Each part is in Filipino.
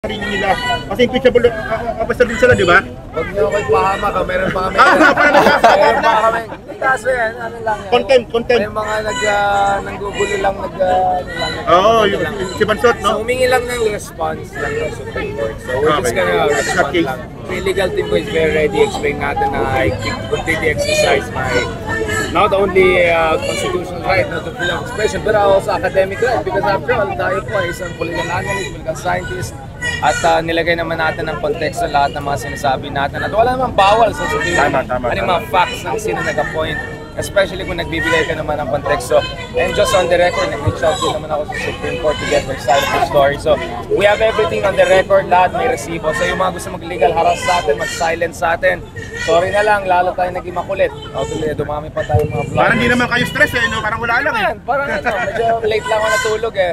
Rin nila. Kasi impeachable officer din sila, di ba? Huwag niyo ako ipahama ka, meron pa kami. Meron pa kami. Hindi kaso yan, ano lang yan. Content. May mga nanggugulo lang, Oo, si Bansot, no? So, humingi lang ng response lang ng Supreme Court. So, we're just gonna respond lang. The legal team ko is very ready. Explain natin na I completely exercise my not only constitutional right not to freedom of expression, but also academic right. Because after all, tayo po ay isang political analyst, political scientist, at nilagay naman natin ng konteksto lahat ng mga sinasabi natin. At wala namang bawal sa sabihin. Ano yung mga facts ng sino nag-appoint. Especially kung nagbibigay ka naman ng konteksto. And just on the record, nag-reach out din naman ako sa Supreme Court to get their side of the story. So, we have everything on the record, lahat may resibo. So, yung mga gusto mag-legal harass sa atin, mag-silence sa atin, sorry na lang, lalo tayo naging makulit. O, tuloy, dumami pa tayo mga vloggers. Parang di naman kayo stress eh, no? Parang wala lang eh. Parang medyo late lang ako natulog eh.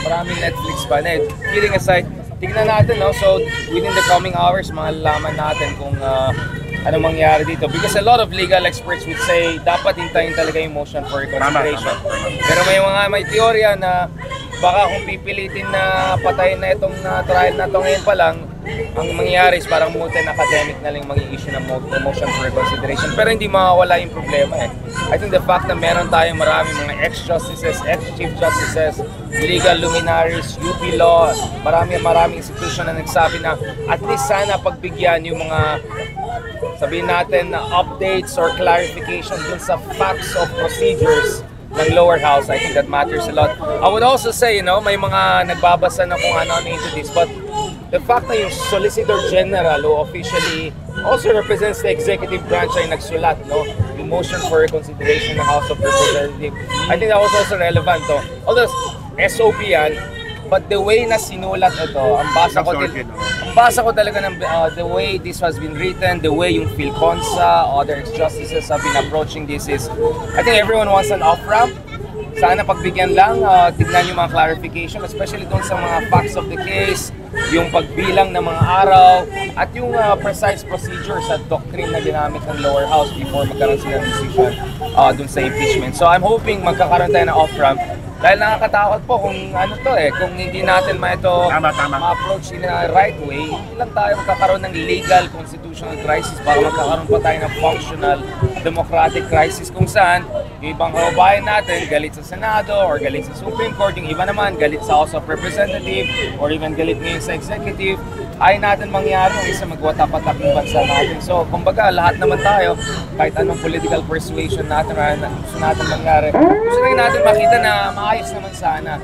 Maraming Netflix pa. Kidding aside, tignan natin, no? So, within the coming hours, malalaman natin kung ano mangyari dito. Because a lot of legal experts would say, dapat hintayin talaga yung motion for reconsideration. Pero may teorya na baka kung pipilitin na patayin na itong trial na ito ngayon pa lang, ang mangyayari is parang molten academic na lang maging issue ng motion for reconsideration. Pero hindi mawawala yung problema eh. I think the fact na meron tayong maraming mga ex-justices, ex-chief justices, legal luminaries, UP law, maraming institution na nagsabi na at least sana pagbigyan yung mga sabihin natin na updates or clarification dun sa facts of procedures ng lower house. I think that matters a lot. I would also say, may mga nagbabasa na kung ano into this, but the fact na yung Solicitor General who officially also represents the executive branch ay nagsulat, yung motion for reconsideration ng House of Representatives. I think that was also relevant, although SOP yan, but the way na sinulat ito, ang basa ko talaga ng the way this has been written, the way yung PhilConsa, other ex-justices have been approaching this is, I think everyone wants an off-ramp. Sana pagbigyan lang, tignan yung mga clarification, especially doon sa mga facts of the case, yung pagbilang ng mga araw, at yung precise procedures at doctrine na ginamit ng lower house before magkaroon sila ng decision doon sa impeachment. So I'm hoping magkakaroon tayo ng off-ramp. Dahil nakakatakot po kung kung hindi natin ma-approach in a right way, hindi lang tayo magkakaroon ng legal constitutional crisis para magkakaroon pa tayo ng functional democratic crisis kung saan yung ibang kababayan natin galit sa Senado or galit sa Supreme Court, yung iba naman galit sa House of Representatives or even galit ngayon sa Executive. Ayaw natin mangyari ng isa magwatak-watak yung bansa natin. So, kumbaga, lahat naman tayo, kahit anong political persuasion natin, gusto natin mangyari, gusto rin natin makita na maayos naman sana.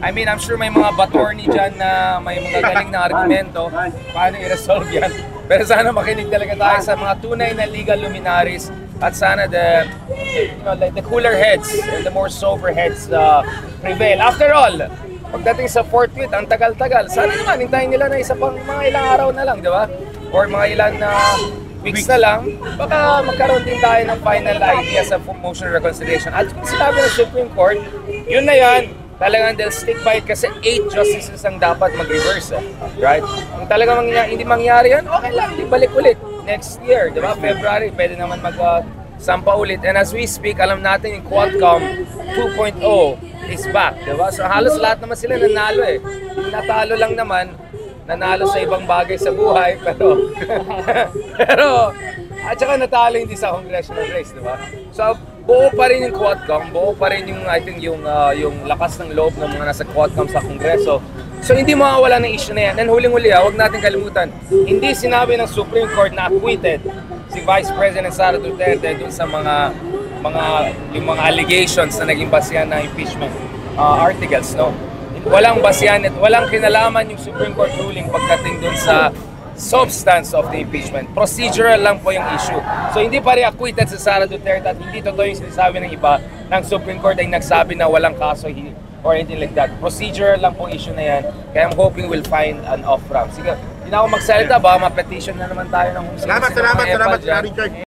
I mean, I'm sure may mga battorney dyan na may mga galing na argumento paano i-resolve yan. Pero sana makinig talaga tayo sa mga tunay na legal luminaries at sana the cooler heads and the more sober heads prevail. After all, pagdating sa fourth tweet, ang tagal-tagal. Sana naman, hintayin nila na isa pang mga ilang araw na lang, di ba? Or mga ilang weeks na lang, baka magkaroon din tayo ng final idea sa motion reconsideration. At kung sinabi ng Supreme Court, yun na yan, talagang they'll stick by it kasi 8 justices ang dapat mag-reverse, right? Kung talagang hindi mangyari yan, okay lang, balik ulit. Next year, di ba? February, pwede naman sampa ulit. And as we speak, alam natin yung Quadcom 2.0 is back, di ba? So halos lahat naman sila nanalo eh. Yung natalo lang naman, nanalo sa ibang bagay sa buhay, pero at saka natalo hindi sa congressional race, di ba? So buo pa rin yung Quadcom, buo pa rin yung, I think, yung lakas ng loob ng mga nasa Quadcom sa Kongreso. So hindi mawawala ng issue na yan. And huling-huli, huwag natin kalimutan, hindi sinabi ng Supreme Court na acquitted si Vice President Sara Duterte dun sa yung mga allegations na naging basihan ng impeachment articles, Walang basihan at walang kinalaman yung Supreme Court ruling pagdating dun sa substance of the impeachment. Procedural lang po yung issue. So hindi pa rin acquitted si Sara Duterte at hindi totoo yung sinasabi ng iba ng Supreme Court ay nagsabi na walang kaso or anything like that. Procedural lang po issue na yan. Kaya I'm hoping we'll find an off-ramp. Sige, hindi na ako magsalita, baka ma-petition na naman tayo ng Salamat, Richard.